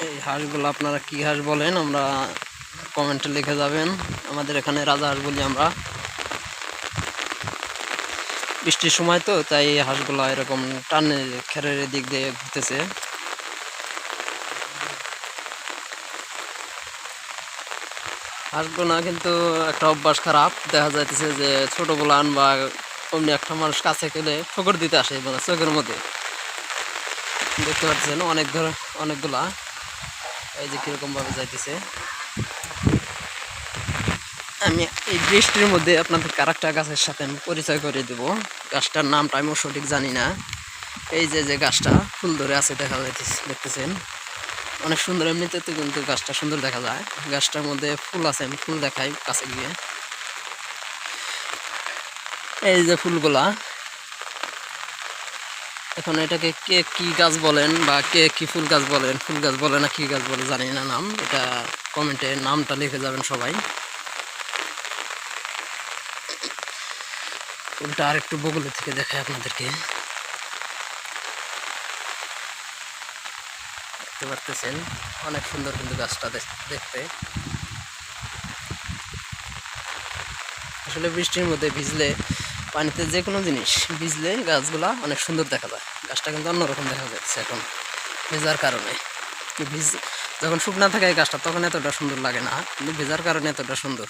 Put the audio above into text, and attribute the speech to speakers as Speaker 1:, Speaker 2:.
Speaker 1: এই হাঁসগুলো আপনারা কি হাঁস বলেন, আমরা কমেন্টে লিখে যাবেন। আমাদের এখানে রাজা হাঁস বলি আমরা। বৃষ্টির সময় তো তাই হাঁসগুলো এরকম টানে খেরের দিক দিয়ে ঘুরতেছে। হাঁসগুলো না কিন্তু একটা অভ্যাস খারাপ, দেখা যাইতেছে যে ছোট বলান বা অমনি একটা মানুষ কাছে গেলে ঠোকর দিতে আসে, মানে চোখের মধ্যে দেখতে পাচ্ছেন অনেকগুলা। এই যে কিরকম ভাবে যাইতেছে। আমি এই বৃষ্টির মধ্যে আপনাদের আরেকটা গাছের সাথে আমি পরিচয় করে দেব। গাছটার নামটা আমিও সঠিক জানি না। এই যে গাছটা ফুল ধরে আছে দেখা যাইতেছে, দেখতেছেন অনেক সুন্দর। এমনিতে তো কিন্তু গাছটা সুন্দর দেখা যায়। গাছটার মধ্যে ফুল আছে, আমি ফুল দেখাই কাছে গিয়ে। এই যে ফুলগুলা, এখন এটাকে কে কি গাছ বলেন বা কে কি ফুল গাছ বলেন, ফুল গাছ বলে না কি গাছ বলে জানি না নাম। এটা কমেন্টে নামটা লিখে যাবেন সবাই। ফুলটা আর একটু বগলে থেকে দেখায় আপনাদেরকে, দেখতে পারতেছেন অনেক সুন্দর কিন্তু গাছটা দেখতে। আসলে বৃষ্টির মধ্যে ভিজলে, পানিতে যে কোনো জিনিস ভিজলে গাছগুলা অনেক সুন্দর দেখা যায়। গাছটা কিন্তু অন্যরকম দেখা যাচ্ছে এখন ভেজার কারণে। যখন শুকনা থাকে গাছটা তখন এতটা সুন্দর লাগে না, কিন্তু ভেজার কারণে এতটা সুন্দর।